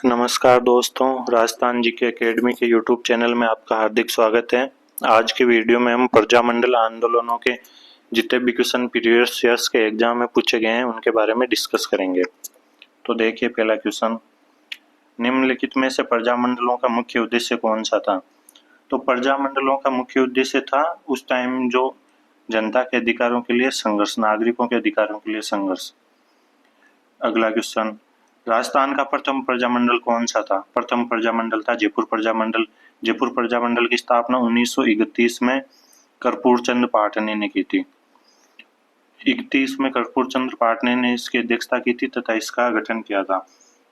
नमस्कार दोस्तों, Rajasthan GK academy के यूट्यूब चैनल में आपका हार्दिक स्वागत है। आज की वीडियो में हम प्रजामंडल आंदोलनों के जितने भी क्वेश्चन प्रीवियस ईयर्स के एग्जाम में पूछे गए हैं उनके बारे में डिस्कस करेंगे। तो देखिए पहला क्वेश्चन, निम्नलिखित में से प्रजामंडलों का मुख्य उद्देश्य कौन सा था? तो प्रजामंडलों का मुख्य उद्देश्य था उस टाइम जो जनता के अधिकारों के लिए संघर्ष, नागरिकों के अधिकारों के लिए संघर्ष। अगला क्वेश्चन, राजस्थान का प्रथम प्रजामंडल कौन सा था? प्रथम प्रजामंडल था जयपुर प्रजामंडल। जयपुर प्रजामंडल की स्थापना 1931 में कर्पूर चंद पाटनी ने की थी। 31 में कर्पूर चंद्र पाटनी ने इसकी अध्यक्षता की थी तथा इसका गठन किया था,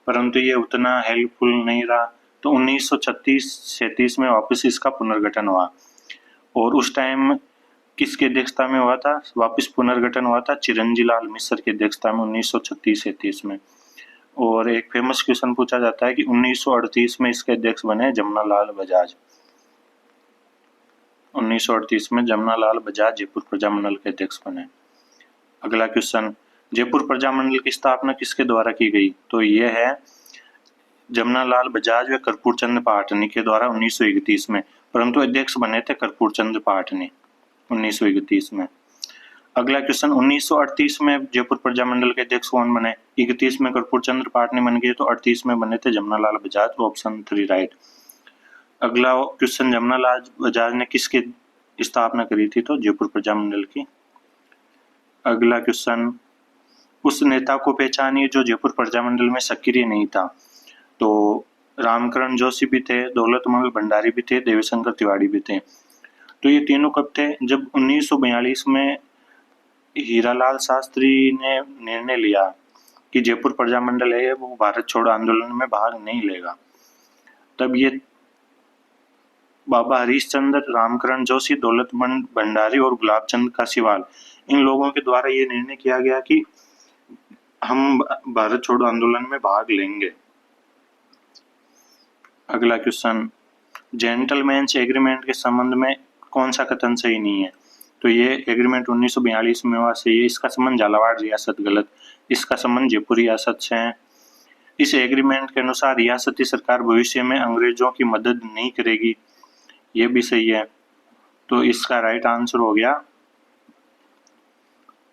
परंतु ये उतना हेल्पफुल नहीं रहा। तो 1936-37 में वापस इसका पुनर्गठन हुआ और उस टाइम किसकी अध्यक्षता में हुआ था? वापस पुनर्गठन हुआ था चिरंजी लाल मिश्र की अध्यक्षता में 1936-37 में। और एक फेमस क्वेश्चन पूछा जाता है कि 1938 में इसके अध्यक्ष बने जमनालाल बजाज। 1938 में जमनालाल बजाज जयपुर प्रजामंडल के अध्यक्ष बने। अगला क्वेश्चन, जयपुर प्रजामंडल की स्थापना किसके द्वारा की गई? तो यह है जमनालाल बजाज व कर्पूर चंद पाटनी के द्वारा 1931 में, परंतु अध्यक्ष बने थे कर्पूर चंद पाटनी 1931 में। अगला क्वेश्चन, 1938 में जयपुर प्रजामंडल के अध्यक्ष कौन बने? 31 में कर्पूर चंद्र पाटनी बन गए तो 38 में बने थे जमनालाल बजाज। Option 3 right. अगला क्वेश्चन, जमनालाल बजाज ने किसकी स्थापना करी थी? तो जयपुर प्रजामंडल की। अगला क्वेश्चन, उस नेता को पहचानिए जो जयपुर प्रजामंडल में सक्रिय नहीं था। तो रामकरण जोशी भी थे, दौलतमल भंडारी भी थे, देवीशंकर तिवारी भी थे। तो ये तीनों कब थे? जब 1942 में हीरालाल शास्त्री ने निर्णय लिया कि जयपुर प्रजामंडल है वो भारत छोड़ो आंदोलन में भाग नहीं लेगा, तब ये बाबा हरीशचंद्र, रामकरण जोशी, दौलतमल भंडारी और गुलाब चंद कासीवाल, इन लोगों के द्वारा ये निर्णय किया गया कि हम भारत छोड़ो आंदोलन में भाग लेंगे। अगला क्वेश्चन, जेंटलमैन्स एग्रीमेंट के संबंध में कौन सा कथन सही नहीं है? तो ये एग्रीमेंट 1942 में हुआ सही है। इसका संबंध झालावाड़ रियासत गलत, इसका संबंध जयपुर रियासत से है। इस एग्रीमेंट के अनुसार रियासती सरकार भविष्य में अंग्रेजों की मदद नहीं करेगी, ये भी सही है। तो इसका राइट आंसर हो गया,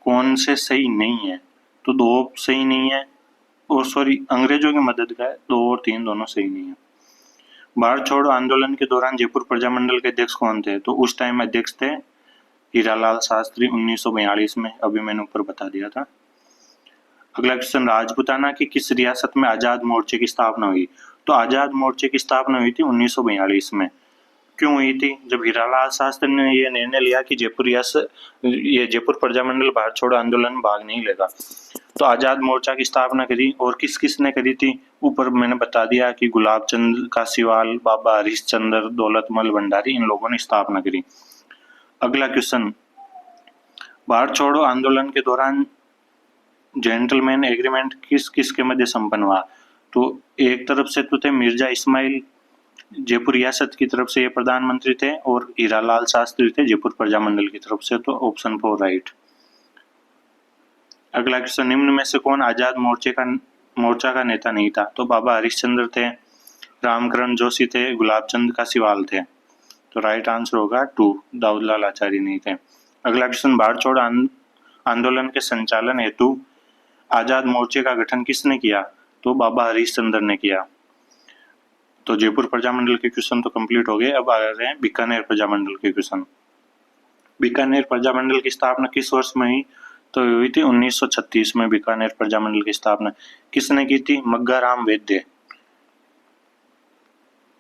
कौन से सही नहीं है? तो 2 सही नहीं है, और सॉरी अंग्रेजों की मदद का है, 2 और 3 दोनों सही नहीं है। भारत छोड़ो आंदोलन के दौरान जयपुर प्रजामंडल के अध्यक्ष कौन थे? तो उस टाइम अध्यक्ष थे हीरालाल शास्त्री 1942 में, अभी मैंने ऊपर बता दिया था। अगला क्वेश्चन, राजपूताना की किस रियासत में आजाद मोर्चे की स्थापना हुई? तो आजाद मोर्चे की स्थापना हुई थी 1942 में। क्यों हुई थी? जब हीरालाल शास्त्री ने यह निर्णय लिया कि जयपुर प्रजामंडल भारत छोड़ो आंदोलन में भाग नहीं लेगा, तो आजाद मोर्चा की स्थापना करी। और किस किस ने करी थी? ऊपर मैंने बता दिया कि गुलाब चंद कासीवाल, बाबा हरीशचंद्र, दौलतमल भंडारी, इन लोगों ने स्थापना करी। अगला क्वेश्चन, भारत छोड़ो आंदोलन के दौरान जेंटलमैन एग्रीमेंट किस किस के मध्य संपन्न हुआ? तो एक तरफ से तो थे मिर्जा इस्माइल, जयपुर रियासत की तरफ से ये प्रधानमंत्री थे, और हीरालाल शास्त्री थे जयपुर प्रजामंडल की तरफ से। तो ऑप्शन 4 राइट। अगला क्वेश्चन, निम्न में से कौन आजाद मोर्चा का नेता नहीं था? तो बाबा हरीशचंद्र थे, रामकरण जोशी थे, गुलाब चंद कासीवाल थे। तो राइट आंसर होगा 2, दाऊदलाल आचार्य नहीं थे। अगला क्वेश्चन, भारत छोड़ो आंदोलन के संचालन हेतु आजाद मोर्चे का गठन किसने किया? तो बाबा हरीशचंद्र ने किया। तो जयपुर प्रजामंडल के क्वेश्चन तो कंप्लीट हो गए। अब आ रहे हैं बीकानेर प्रजामंडल के क्वेश्चन। बीकानेर प्रजामंडल की स्थापना किस वर्ष में हुई? तो हुई थी 1936 में। बीकानेर प्रजामंडल की स्थापना किसने की थी? मग्गाराम वैद्य।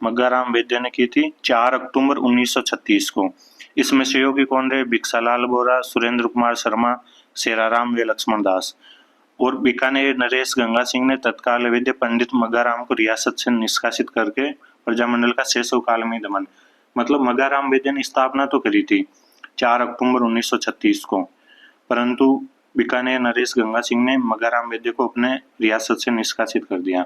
मग्गाराम वैद्य ने की थी 4 अक्टूबर 1936 को। इसमें सहयोगी कौन रहे? भिक्षालाल बोरा, सुरेंद्र कुमार शर्मा, शेराराम व लक्ष्मण दास। और बीकानेर नरेश गंगा सिंह ने तत्काल वैद्य पंडित मग्गाराम को रियासत से निष्कासित करके प्रजामंडल का शैशव काल में दमन, मतलब मग्गाराम वैद्य ने स्थापना तो करी थी 4 अक्टूबर 1936 को, परंतु बीकानेर नरेश गंगा सिंह ने मग्गाराम वैद्य को अपने रियासत से निष्कासित कर दिया।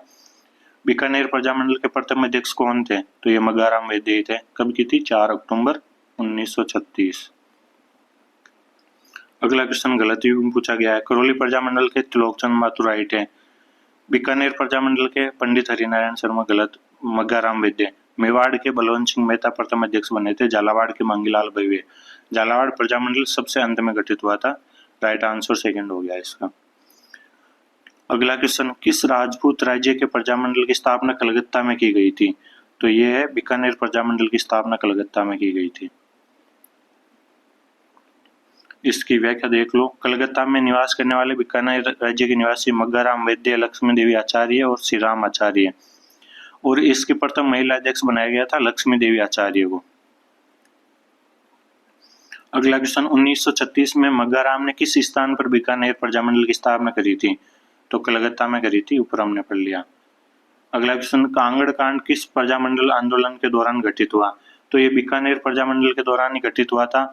बीकानेर प्रजामंडल के प्रथम अध्यक्ष कौन थे? तो ये मग्गाराम वैद्य ही थे। कब की थी? 4 अक्टूबर 1936। अगला क्वेश्चन गलत युग में पूछा गया है। करौली प्रजामंडल के त्रिलोकचंद माथुर राइट है। बीकानेर प्रजामंडल के पंडित हरिनारायण शर्मा गलत। मग्गाराम वैद्य। मेवाड़ के बलवंत सिंह मेहता प्रथम अध्यक्ष बने थे। झालावाड़ के मंगीलाल बहिवे। झालावाड़ प्रजामंडल सबसे अंत में गठित हुआ था। राइट आंसर सेकंड हो गया इसका। अगला क्वेश्चन, किस राजपूत राज्य के प्रजामंडल की स्थापना कलकत्ता में की गई थी? तो ये है बीकानेर प्रजामंडल की स्थापना कलकत्ता में की गई थी। इसकी व्याख्या देख लो। कलकत्ता में निवास करने वाले बीकानेर राज्य के निवासी मग्गाराम वैद्य, लक्ष्मी देवी आचार्य और श्री राम आचार्य, और इसके प्रथम महिला अध्यक्ष बनाया गया था लक्ष्मी देवी आचार्य को। अगला क्वेश्चन, 1936 में मग्गाराम ने किस स्थान पर बीकानेर प्रजामंडल की स्थापना करी थी? तो कलकत्ता में करी थी, ऊपर हमने पढ़ लिया। अगला क्वेश्चन, कांगड़ कांड किस प्रजामंडल आंदोलन के दौरान घटित हुआ? तो ये बीकानेर प्रजामंडल के दौरान ही घटित हुआ था।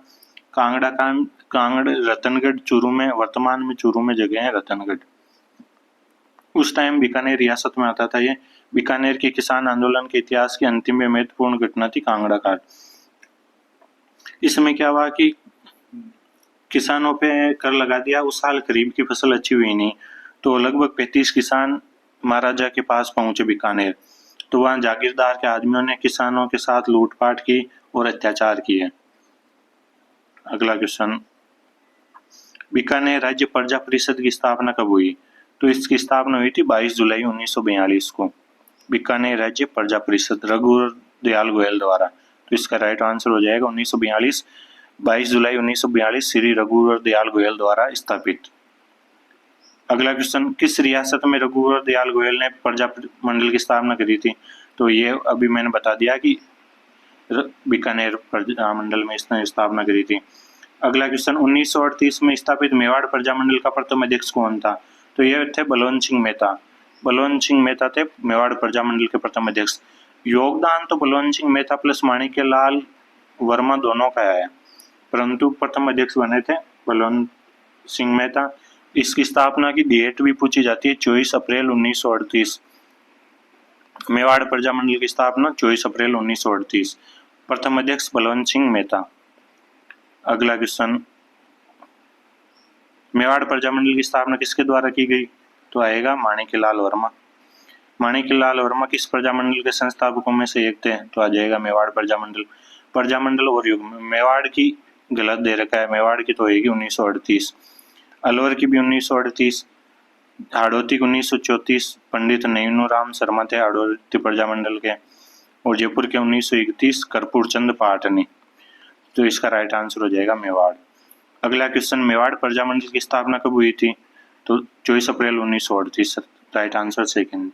कांगड़ा कांड कांगड़ रतनगढ़ चूरू में, वर्तमान में चूरू में जगह है रतनगढ़। उस टाइम बीकानेर रियासत में आता था ये। बीकानेर के किसान आंदोलन के इतिहास की अंतिम व महत्वपूर्ण घटना थी कांगड़ा कांड। इसमें क्या हुआ कि किसानों पे कर लगा दिया। उस साल खरीफ की फसल अच्छी हुई नहीं, तो लगभग 35 किसान महाराजा के पास पहुंचे बीकानेर। तो वहां जागीरदार के आदमियों ने किसानों के साथ लूटपाट की और अत्याचार किए। अगला क्वेश्चन, बीकानेर राज्य प्रजा परिषद की स्थापना कब हुई? तो इसकी स्थापना हुई थी 22 जुलाई 1942 को। बीकानेर राज्य प्रजा परिषद रघुवर दयाल गोयल द्वारा। तो इसका राइट आंसर हो जाएगा 1942, 22 जुलाई 1942 श्री रघुवर दयाल गोयल द्वारा स्थापित। अगला क्वेश्चन, किस रियासत में रघुवर दयाल गोयल ने प्रजा मंडल की स्थापना करी थी? तो ये अभी मैंने बता दिया कि बीकानेर प्रजामंडल में इसने स्थापना करी थी। अगला क्वेश्चन, 1938 में स्थापित मेवाड़ प्रजामंडल का प्रथम अध्यक्ष कौन था? तो ये थे बलवंत सिंह मेहता। बलवंत सिंह मेहता थे मेवाड़ प्रजामंडल के प्रथम अध्यक्ष। योगदान तो बलवंत सिंह मेहता प्लस माणिक्यलाल वर्मा दोनों का है, परंतु प्रथम अध्यक्ष बने थे बलवंत सिंह मेहता। इसकी स्थापना की डेट भी पूछी जाती है, 24 अप्रैल 1938। मेवाड़ प्रजामंडल की स्थापना 24 अप्रैल 1938। प्रथम अध्यक्ष बलवंत सिंह मेहता। अगला क्वेश्चन, मेवाड़ प्रजामंडल की स्थापना किसके द्वारा की गई? तो आएगा माणिक्यलाल वर्मा। माणिक्यलाल वर्मा किस प्रजामंडल के संस्थापकों में से एक थे? तो आ जाएगा मेवाड़ प्रजामंडल। प्रजामंडल और युग, मेवाड़ की गलत दे रखा है, मेवाड़ की तो होगी 1938, अलवर की भी 1938, हाड़ौती की 1934। पंडित नैनूराम शर्मा थे हाड़ौती प्रजामंडल के, और जयपुर के 1931 कर्पूर चंद पाटनी। तो इसका राइट आंसर हो जाएगा मेवाड़। अगला क्वेश्चन, मेवाड़ प्रजामंडल की स्थापना कब हुई थी? तो 24 अप्रैल 1938। Right answer second.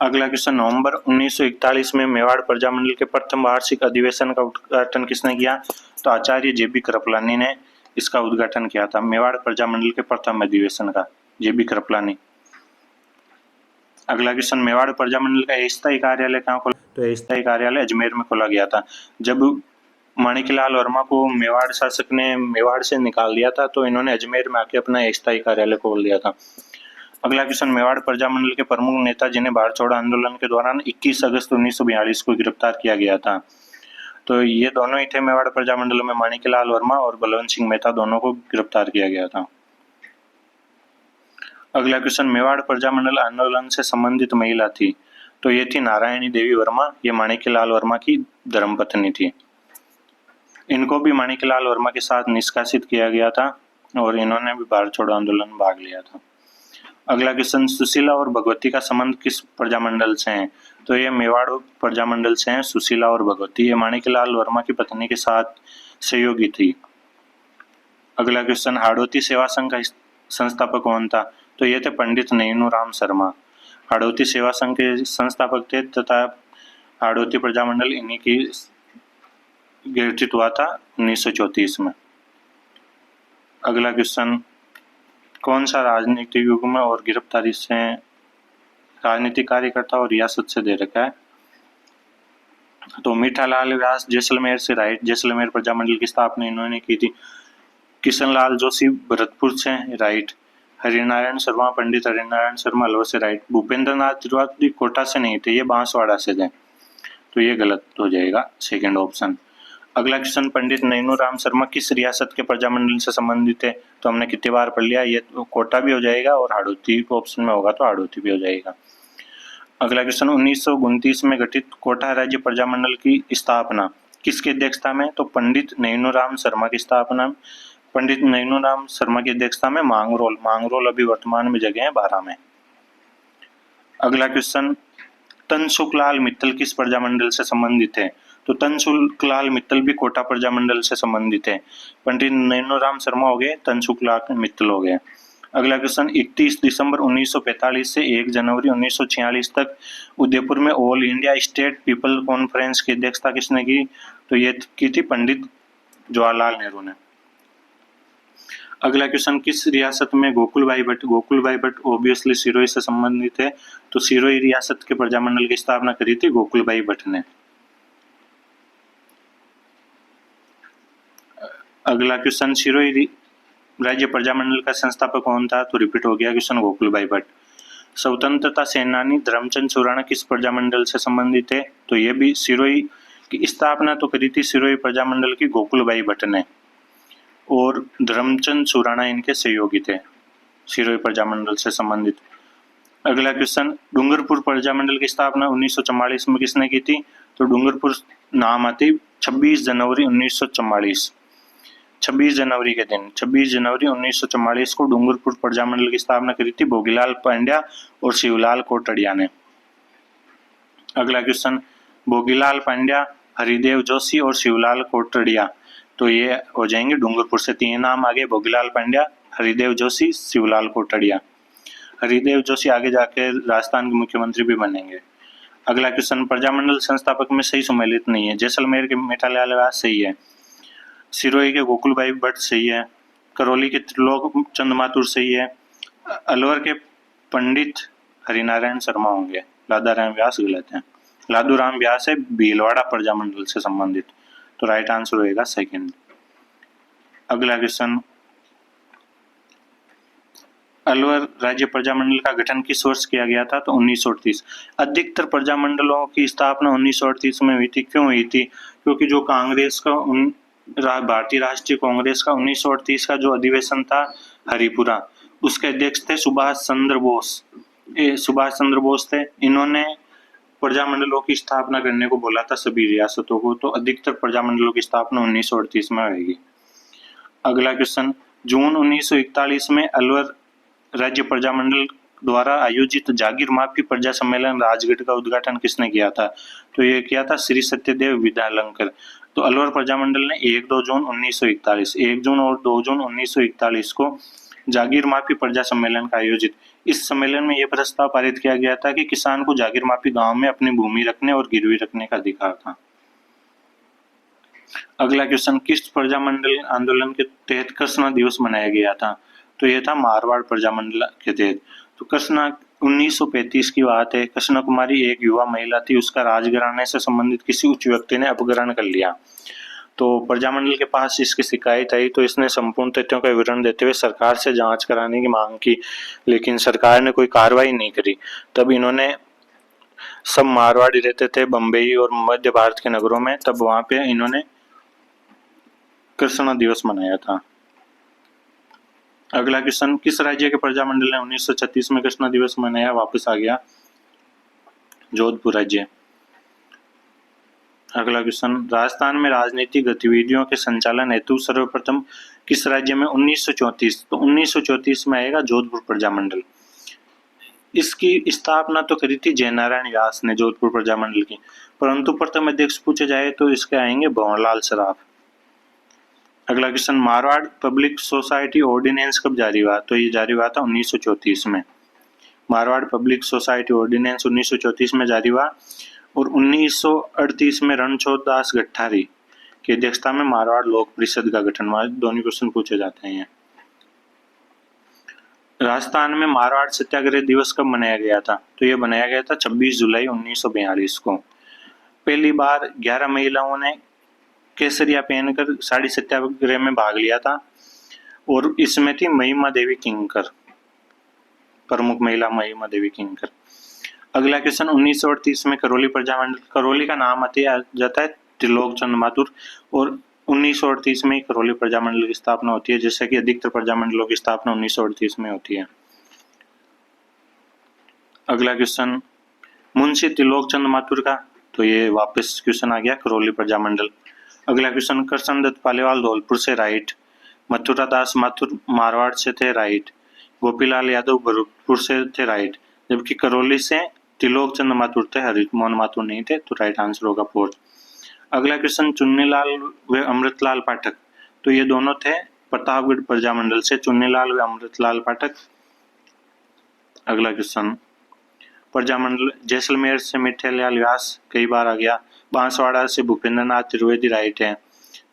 अगला क्वेश्चन, नवंबर 1941 में मेवाड़ प्रजामंडल के प्रथम वार्षिक अधिवेशन का उद्घाटन किसने किया? तो आचार्य जेबी कृपलानी ने इसका उद्घाटन किया था। मेवाड़ प्रजामंडल के प्रथम अधिवेशन का जेबी कृपलानी। अगला क्वेश्चन, मेवाड़ प्रजामंडल का स्थायी कार्यालय कहाँ खोला? तो स्थायी कार्यालय अजमेर में खोला गया था। जब माणिक्यलाल वर्मा को मेवाड़ शासक ने मेवाड़ से निकाल दिया था, तो इन्होंने अजमेर में आके अपना स्थायी कार्यालय खोल दिया था। अगला क्वेश्चन, मेवाड़ प्रजामंडल के प्रमुख नेता जिन्हें भारत छोड़ो आंदोलन के दौरान 21 अगस्त 1942 को गिरफ्तार किया गया था, तो ये दोनों ही थे मेवाड़ प्रजामंडल में, माणिक्यलाल वर्मा और बलवंत सिंह मेहता, दोनों को गिरफ्तार किया गया था। अगला क्वेश्चन, मेवाड़ प्रजामंडल आंदोलन से संबंधित महिला थी, तो ये थी नारायणी देवी वर्मा। ये माणिक्यलाल वर्मा की धर्मपत्नी थी। इनको भी माणिक्यलाल वर्मा के साथ निष्कासित किया गया था और इन्होंने भी भारत छोड़ो आंदोलन में भाग लिया था। अगला क्वेश्चन, सुशीला और भगवती का संबंध किस प्रजामंडल से है? तो ये मेवाड़ प्रजामंडल से हैं सुशीला और भगवती। ये माणिक्यलाल वर्मा की पत्नी के साथ सहयोगी थी। अगला क्वेश्चन, हाड़ौती सेवा संघ का संस्थापक कौन था? तो ये थे पंडित नैनूराम शर्मा। हाड़ौती सेवा संघ के संस्थापक थे तथा हाड़ौती प्रजामंडल इन्हीं की गठित हुआ था 1934 में। अगला क्वेश्चन, कौन सा राजनीतिक युग्म और गिरफ्तारी से राजनीतिक कार्यकर्ता और रियासत से दे रखा है? तो मीठालाल व्यास जैसलमेर से, राइट। जैसलमेर प्रजामंडल की स्थापना इन्होंने की थी। किशनलाल जोशी भरतपुर से, राइट। हरिनारायण शर्मा, पंडित हरिनारायण शर्मा अलवर से, राइट। भूपेंद्र नाथ त्रिपाठी कोटा से नहीं थे, ये बांसवाड़ा से थे, तो ये गलत हो जाएगा सेकंड ऑप्शन। अगला क्वेश्चन, पंडित नैनूराम शर्मा किस रियासत के प्रजामंडल से संबंधित है? तो हमने कितनी बार पढ़ लिया, ये तो कोटा भी हो जाएगा और हाड़ौती ऑप्शन में होगा तो हाड़ौती भी हो जाएगा। अगला क्वेश्चन, 1929 में गठित कोटा राज्य प्रजामंडल की स्थापना किसकी अध्यक्षता में? तो पंडित नैनूराम शर्मा की स्थापना, पंडित नैनूराम शर्मा की अध्यक्षता में मांगरोल अभी वर्तमान में जगह है 12 में। अगला क्वेश्चन, तनसुखलाल मित्तल किस प्रजामंडल से संबंधित है? तो तनसुखलाल मित्तल भी कोटा प्रजामंडल से संबंधित है। पंडित नैनूराम शर्मा हो गए, तनसुखलाल मित्तल हो गए। अगला क्वेश्चन, 31 दिसंबर 1945 से 1 जनवरी 1946 तक उदयपुर में all India state people conference की अध्यक्षता किसने की? तो ये की थी पंडित जवाहरलाल नेहरू ने। अगला क्वेश्चन, किस रियासत में गोकुलभाई भट्ट ऑब्वियसली सिरोही से संबंधित है, तो सिरोही रियासत के प्रजामंडल की स्थापना करी थी गोकुलभाई भट्ट ने। अगला क्वेश्चन, सिरोही राज्य प्रजामंडल का संस्थापक कौन था? तो रिपीट हो गया क्वेश्चन, गोकुलभाई भट्ट। स्वतंत्रता सेनानी धर्मचंद सुराणा किस प्रजामंडल से संबंधित है? तो ये भी सिरोही की स्थापना तो करी थी सिरोही प्रजामंडल की गोकुलभाई भट्ट ने, और धर्मचंद सुराणा इनके सहयोगी थे सिरोही प्रजामंडल से संबंधित। अगला क्वेश्चन, डूंगरपुर प्रजामंडल की स्थापना 1944 में किसने की थी? तो डूंगरपुर नाम आती 26 जनवरी 1944, 26 जनवरी के दिन 26 जनवरी 1944 को डूंगरपुर प्रजामंडल की स्थापना करी थी भोगीलाल पांड्या और शिवलाल कोटड़िया ने। अगला क्वेश्चन, भोगीलाल पांड्या, हरिदेव जोशी और शिवलाल कोटड़िया, तो ये हो जाएंगे डूंगरपुर से। 3 नाम आगे, भोगीलाल पांड्या, हरिदेव जोशी, शिवलाल कोटड़िया। हरिदेव जोशी आगे जाके राजस्थान के मुख्यमंत्री भी बनेंगे। अगला क्वेश्चन, प्रजामंडल संस्थापक में सही सम्मिलित नहीं है। जैसलमेर के मेटालाल व्यास सही है, सिरोही के गोकुलभाई भट्ट सही है, करौली के त्रिलोक चंद माथुर सही है, अलवर के पंडित हरिनारायण शर्मा होंगे, लादाराम व्यास गलत है। लादूराम व्यास है भीलवाड़ा प्रजामंडल से संबंधित, तो राइट आंसर होएगा सेकंड। अगला क्वेश्चन, अलवर राज्य प्रजामंडल का गठन किस वर्ष किया गया था? तो 1938। अधिकतर प्रजामंडलों की स्थापना 1938 में हुई थी। क्यों हुई थी? क्योंकि जो कांग्रेस का भारतीय राष्ट्रीय कांग्रेस का 1938 का जो अधिवेशन था हरिपुरा, उसके अध्यक्ष थे सुभाष चंद्र बोस थे। इन्होंने प्रजामंडलों की स्थापना करने को बोला था सभी रियासतों को, तो अधिकतर प्रजामंडलों की स्थापना 1938 में होगी। अगला क्वेश्चन, जून 1941 में अलवर राज्य प्रजामंडल द्वारा आयोजित जागीर माफी प्रजा सम्मेलन राजगढ़ का उद्घाटन किसने किया था? तो ये किया था श्री सत्यदेव विद्यालंकर। तो अलवर प्रजामंडल ने 1 जून 1941 और 2 जून 1941 को जागीर माफी प्रजा सम्मेलन का आयोजित। इस सम्मेलन में यह प्रस्ताव पारित किया गया था कि किसान को जागीर माफी गांव में अपनी भूमि रखने और गिरवी रखने का अधिकार था। अगला क्वेश्चन, किस प्रजामंडल आंदोलन के तहत कृष्णा दिवस मनाया गया था? तो यह था मारवाड़ प्रजामंडल के तहत। तो कृष्णा 1935 की बात है। कृष्णा कुमारी एक युवा महिला थी, उसका राजघराने से संबंधित किसी उच्च व्यक्ति ने अपहरण कर लिया। तो प्रजामंडल के पास इसकी शिकायत आई, तो इसने संपूर्ण तथ्यों का विवरण देते हुए सरकार से जांच कराने की मांग की, लेकिन सरकार ने कोई कार्रवाई नहीं करी। तब इन्होंने, सब मारवाड़ी रहते थे बम्बई और मध्य भारत के नगरों में, तब वहां पे इन्होंने कृष्णा दिवस मनाया था। अगला क्वेश्चन, किस राज्य के प्रजामंडल ने 1936 में कृष्णा दिवस मनाया? वापस आ गया जोधपुर राज्य। अगला क्वेश्चन, राजस्थान में राजनीतिक गतिविधियों के संचालन हेतु सर्वप्रथम किस राज्य में 1934? तो 1934 में आएगा जोधपुर प्रजामंडल। इसकी स्थापना तो करी थी जयनारायण व्यास ने जोधपुर प्रजामंडल की, परंतु प्रथम अध्यक्ष पूछे जाए तो इसके आएंगे भंवरलाल सराफ। अगला question, Marwar public society ordinance कब जारी हुआ? तो ये जारी हुआ था 1934 में। मारवाड़ पब्लिक सोसाइटी ऑर्डिनेंस 1934 में जारी हुआ, और 1938 में रणछोड़ दास गठारी की अध्यक्षता में मारवाड़ लोक परिषद का गठन हुआ। दोनों क्वेश्चन पूछे जाते हैं। राजस्थान में मारवाड़ सत्याग्रह दिवस कब मनाया गया था? तो ये बनाया गया था 26 जुलाई 1942 को। पहली बार 11 महिलाओं ने केसरिया पहनकर साड़ी सत्याग्रह में भाग लिया था, और इसमें थी महिमा देवी किंकर, प्रमुख महिला महिमा देवी किंकर। अगला क्वेश्चन, 1938 में करौली प्रजामंडल, करौली का नाम आते जाता है त्रिलोक चंद माथुर। और 1938 में करौली प्रजामंडल की स्थापना होती है, जैसे कि अधिकतर प्रजामंडलों की स्थापना 1938 में होती है। अगला क्वेश्चन, मुंशी त्रिलोक चंद माथुर का, तो ये वापस क्वेश्चन आ गया करौली प्रजामंडल। अगला क्वेश्चन, कृष्णदत्त पालीवाल धौलपुर से, राइट। मथुरा दास माथुर मारवाड़ से थे, राइट। गोपीलाल यादव भरतपुर से थे, राइट। जबकि करौली से त्रिलोक चंद माथुर थे, हरिमोहन माथुर नहीं थे, तो राइट आंसर होगा 4th। अगला क्वेश्चन, चुन्नीलाल व अमृतलाल पाठक, तो ये दोनों थे प्रतापगढ़ प्रजामंडल से, चुन्नीलाल व अमृतलाल पाठक। अगला क्वेश्चन, प्रजामंडल जैसलमेर से मिठेलाल व्यास, कई बार आ गया। बांसवाड़ा से भूपेंद्र नाथ त्रिवेदी, राइट है।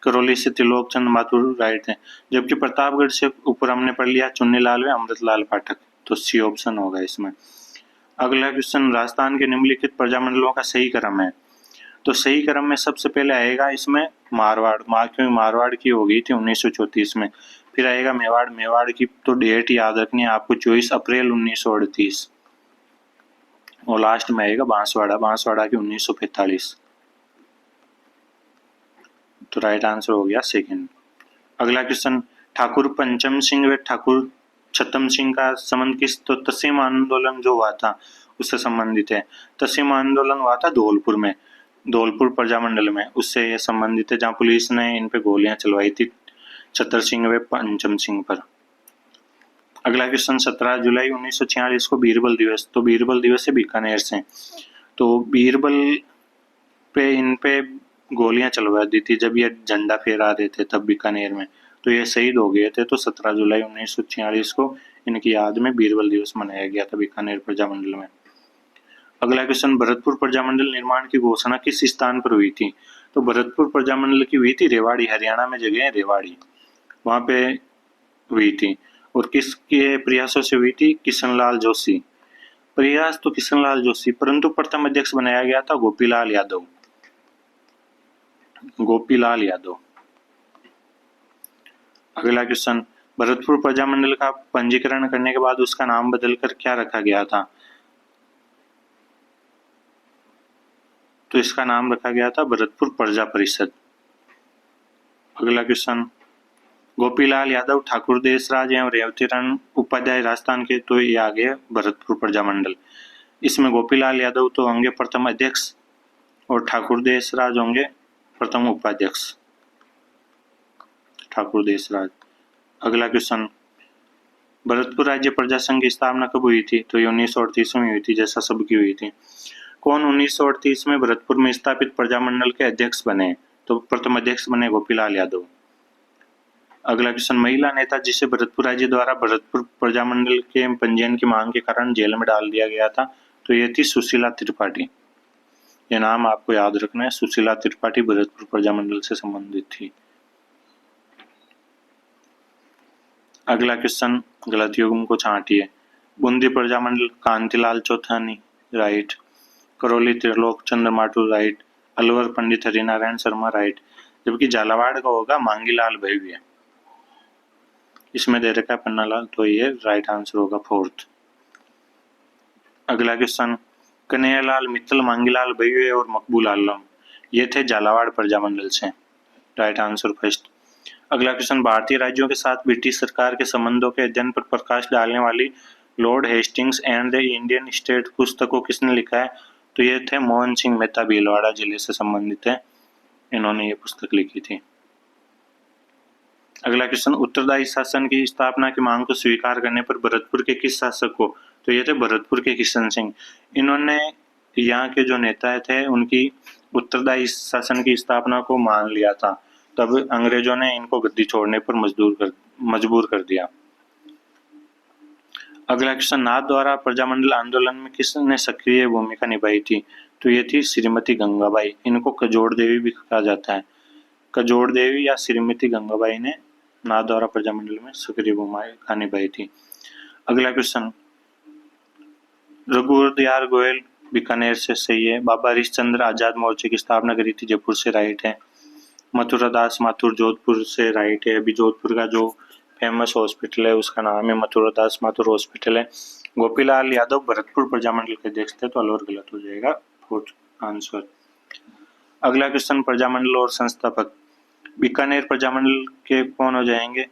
करौली से त्रिलोक चंद माथुर, राइट है। जबकि प्रतापगढ़ से ऊपर हमने पढ़ लिया चुन्नीलाल व अमृतलाल पाठक, तो सी ऑप्शन होगा इसमें। अगला क्वेश्चन, राजस्थान के निम्नलिखित प्रजामंडलों का सही क्रम है, तो सही क्रम में सबसे पहले आएगा इसमें मारवाड़, क्योंकि मारवाड़ की हो गई थी 1934 में। फिर आएगा मेवाड़, मेवाड़ की तो डेट याद रखनी है आपको, 24 अप्रैल 1938। और लास्ट में आएगा बांसवाड़ा, बांसवाड़ा की 1945। तो राइट आंसर हो गया 2nd। अगला क्वेश्चन, ठाकुर पंचम सिंह व ठाकुर छतम सिंह का संबंध किस, तो तसीम आंदोलन जो हुआ था उससे संबंधित है। तसीम आंदोलन हुआ था धौलपुर में, धौलपुर प्रजामंडल में, उससे ये संबंधित है, जहाँ पुलिस ने इन पे गोलियां चलवाई थी छतर सिंह व पंचम सिंह पर। अगला क्वेश्चन, 17 जुलाई 1946 को बीरबल दिवस, तो बीरबल दिवस है बीकानेर से, तो बीरबल पे इन पे गोलियां चलवा दी थी जब ये झंडा फहरा रहे थे तब बीकानेर में, तो ये शहीद हो गए थे। तो 17 जुलाई 1946 को इनकी याद में बीरबल दिवस मनाया गया था बीकानेर प्रजामंडल में। अगला क्वेश्चन, भरतपुर प्रजामंडल निर्माण की घोषणा किस स्थान पर हुई थी, तो भरतपुर प्रजामंडल की हुई थी रेवाड़ी, हरियाणा में जगह है रेवाड़ी, वहां पे हुई थी। और किसके प्रयासों से हुई थी, किशनलाल जोशी। प्रयास तो किशनलाल जोशी, परंतु प्रथम अध्यक्ष बनाया गया था गोपीलाल यादव, गोपीलाल यादव। अगला क्वेश्चन, भरतपुर प्रजामंडल का पंजीकरण करने के बाद उसका नाम बदलकर क्या रखा गया था, तो इसका नाम रखा गया था भरतपुर प्रजा परिषद। अगला क्वेश्चन, गोपीलाल यादव ठाकुर देशराज एवं रेवतीरण उपाध्याय राजस्थान के, तो ये आ गए भरतपुर प्रजामंडल। इसमें गोपीलाल यादव तो होंगे प्रथम अध्यक्ष और ठाकुर देशराज होंगे प्रथम उपाध्यक्ष, ठाकुर देशराज। अगला क्वेश्चन, भरतपुर राज्य प्रजा संघ की स्थापना कब हुई थी, तो ये 1938 में हुई थी, जैसा सबकी हुई थी। कौन 1938 में भरतपुर में स्थापित प्रजामंडल के अध्यक्ष बने, तो प्रथम अध्यक्ष बने गोपीलाल यादव। अगला क्वेश्चन, महिला नेता जिसे भरतपुर राज्य द्वारा भरतपुर प्रजामंडल के पंजीयन की मांग के कारण जेल में डाल दिया गया था, तो ये थी सुशीला त्रिपाठी। ये नाम आपको याद रखना है, सुशीला त्रिपाठी भरतपुर प्रजामंडल से संबंधित थी। अगला क्वेश्चन, गलत युग्म को छांटिए। बूंदी प्रजामंडल कांतिलाल चौथानी, राइट। करौली त्रिलोक चंद्र माथुर, राइट। अलवर पंडित हरिनारायण शर्मा, राइट। जबकि झालावाड़ का होगा मांगीलाल भैया, इसमें दे रखा है पन्नालाल, तो ये राइट आंसर होगा 4th। अगला क्वेश्चन, कन्हैयालाल मित्तल, मांगीलाल भैया और मकबूल आलम, ये थे झालावाड़ प्रजामंडल से, राइट आंसर 1st। अगला क्वेश्चन, भारतीय राज्यों के साथ ब्रिटिश सरकार के संबंधों के अध्ययन पर प्रकाश डालने वाली Lord Hastings and the Indian state पुस्तक को किसने लिखा है, तो ये थे मोहन सिंह मेहता, भीलवाड़ा जिले से संबंधित है, इन्होंने ये पुस्तक लिखी थी। अगला क्वेश्चन, उत्तरदायी शासन की स्थापना की मांग को स्वीकार करने पर भरतपुर के किस शासक को, तो ये थे भरतपुर के किशन सिंह। इन्होंने यहाँ के जो नेता थे उनकी उत्तरदायी शासन की स्थापना को मान लिया था, तब अंग्रेजों ने इनको गद्दी छोड़ने पर मजबूर कर दिया। अगला क्वेश्चन, नाथ द्वारा प्रजामंडल आंदोलन में किसने सक्रिय भूमिका निभाई थी, तो ये थी श्रीमती गंगाबाई, इनको कजोड़ देवी भी कहा जाता है। कजोड़ देवी या श्रीमती गंगाबाई ने नाथ द्वारा प्रजामंडल में सक्रिय भूमिका निभाई थी। अगला क्वेश्चन, रघुदयाल गोयल बीकानेर से, सही है। बाबा हरिश्चंद्र आजाद मोर्चे की स्थापना करी थी, जयपुर से, राइट है। मथुरा दास माथुर जोधपुर से, राइट है। अभी जोधपुर का जो फेमस हॉस्पिटल है उसका नाम है मथुरा दास माथुर हॉस्पिटल है। गोपीलाल यादव भरतपुर प्रजामंडल के अध्यक्ष थे, तो अलवर गलत हो जाएगा 4th आंसर। अगला क्वेश्चन प्रजामंडल और संस्थापक। बीकानेर प्रजामंडल के कौन हो जाएंगे?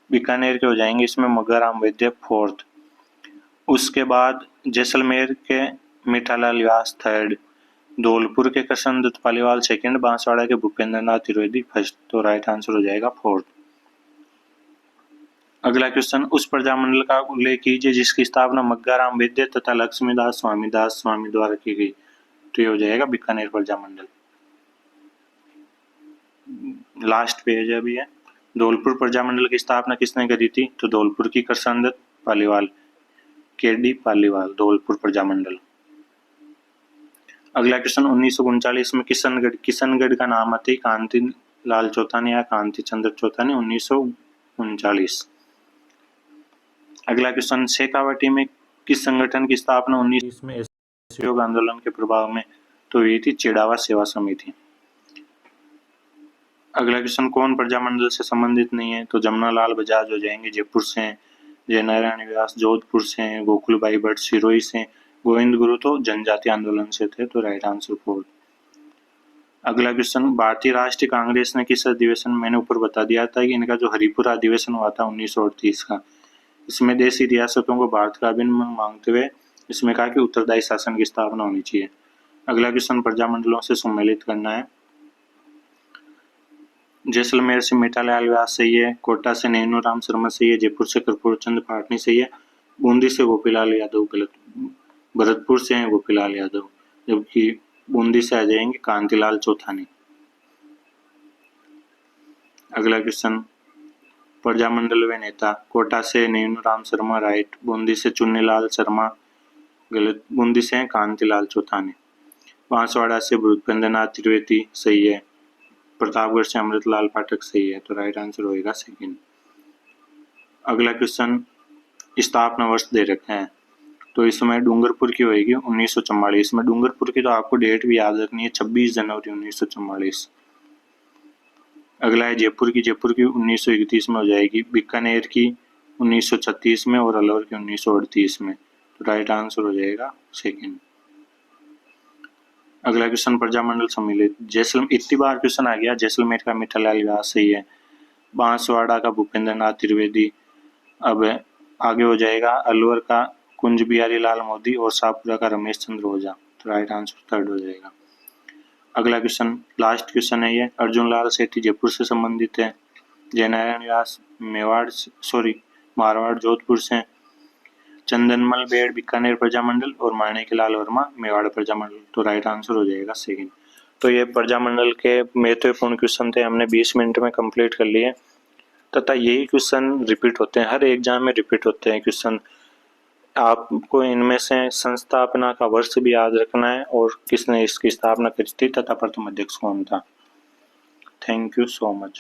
बीकानेर के हो जाएंगे इसमें मग्गाराम वैद्य फोर्थ। उसके बाद जैसलमेर के मीठालाल व्यास थर्ड, धौलपुर के कृष्णदत्त पालीवाल सेकंड, बांसवाड़ा के भूपेंद्र नाथ त्रिवेदी फर्स्ट। तो राइट आंसर हो जाएगा फोर्थ। अगला क्वेश्चन, उस प्रजामंडल का उल्लेख कीजिए जिसकी स्थापना मग्गाराम वैद्य तथा लक्ष्मीदास स्वामी द्वारा की गई। तो ये हो जाएगा बीकानेर प्रजामंडल। लास्ट पेज अभी है। धौलपुर प्रजामंडल की स्थापना किसने करी थी? तो धौलपुर की कृष्णदत्त पालीवाल, केडी पालीवाल, धौलपुर प्रजामंडल। अगला क्वेश्चन, 1939 में किशनगढ़ का नाम आते ही कांति लाल चौथानी या कांति चंद्र चौथानी, 1939। अगला क्वेश्चन, शेखावाटी में किस संगठन की स्थापना 19 में असहयोग आंदोलन के प्रभाव में? तो ये थी चिड़ावा सेवा समिति। अगला क्वेश्चन, कौन प्रजामंडल से संबंधित नहीं है? तो जमनालाल बजाज हो जाएंगे, जयपुर से हैं। जयनारायण व्यास जोधपुर से हैं। गोकुलबाई भट्ट सिरोही से। गोविंद गुरु तो जनजाति आंदोलन से थे। तो राइट आंसर फोर्थ। अगला क्वेश्चन, भारतीय राष्ट्रीय कांग्रेस ने किस अधिवेशन, मैंने ऊपर बता दिया था कि इनका जो हरिपुरा अधिवेशन हुआ था 1938 का, इसमें देशी रियासतों को भारत का अभिन्न मांगते हुए इसमें कहा कि उत्तरदायी शासन की स्थापना होनी चाहिए। अगला क्वेश्चन, प्रजामंडलों से सम्मिलित करना है। जैसलमेर से मीठालाल व्यास सही है। कोटा से नैनूराम शर्मा सही है। जयपुर से कर्पूर चंद पाटनी सही है। बूंदी से गोपीलाल यादव गलत। भरतपुर से हैं गोपीलाल यादव, जबकि बूंदी से आ जाएंगे कांतिलाल चौथानी। अगला क्वेश्चन, प्रजामंडल व नेता। कोटा से नैनूराम शर्मा राइट। बूंदी से चुन्नीलाल शर्मा गलत। बूंदी से हैं कांतिलाल चौथानी। बांसवाड़ा से भूपेंद्र नाथ त्रिवेदी सही है। प्रतापगढ़ से अमृतलाल पाठक सही है। तो राइट आंसर होएगा सेकंड। अगला क्वेश्चन, स्थापना वर्ष दे रखे हैं। तो इसमें डूंगरपुर की होगी 1944 में। डूंगरपुर की तो आपको डेट भी याद रखनी है, 26 जनवरी 1944। अगला है जयपुर की। जयपुर की 1931 में हो जाएगी। बीकानेर की 1936 में और अलवर की 1938 में। तो राइट आंसर हो जाएगा सेकंड। अगला क्वेश्चन, प्रजामंडल सम्मिलित। जैसलमेर, इतनी बार क्वेश्चन आ गया। जैसलमेर का मीठालाल व्यास सही है। बांसवाड़ा का भूपेंद्र नाथ त्रिवेदी। अब आगे हो जाएगा अलवर का कुंज बिहारी लाल मोदी और शाहपुरा का रमेश चंद्र ओझा। तो राइट आंसर थर्ड हो जाएगा। अगला क्वेश्चन, लास्ट क्वेश्चन है ये। अर्जुन लाल सेठी जयपुर से संबंधित है। जयनारायण व्यास मारवाड़ जोधपुर से। चंदनमल बेड़ बीकानेर प्रजामंडल और माणिकलाल वर्मा मेवाड़ प्रजामंडल। तो राइट आंसर हो जाएगा सेकंड। तो ये प्रजामंडल के महत्वपूर्ण क्वेश्चन थे, हमने 20 मिनट में कंप्लीट कर लिए तथा यही क्वेश्चन रिपीट होते हैं, हर एग्जाम में रिपीट होते हैं क्वेश्चन। आपको इनमें से संस्थापना का वर्ष भी याद रखना है और किसने इसकी स्थापना की थी तथा प्रथम अध्यक्ष कौन था। Thank you so much.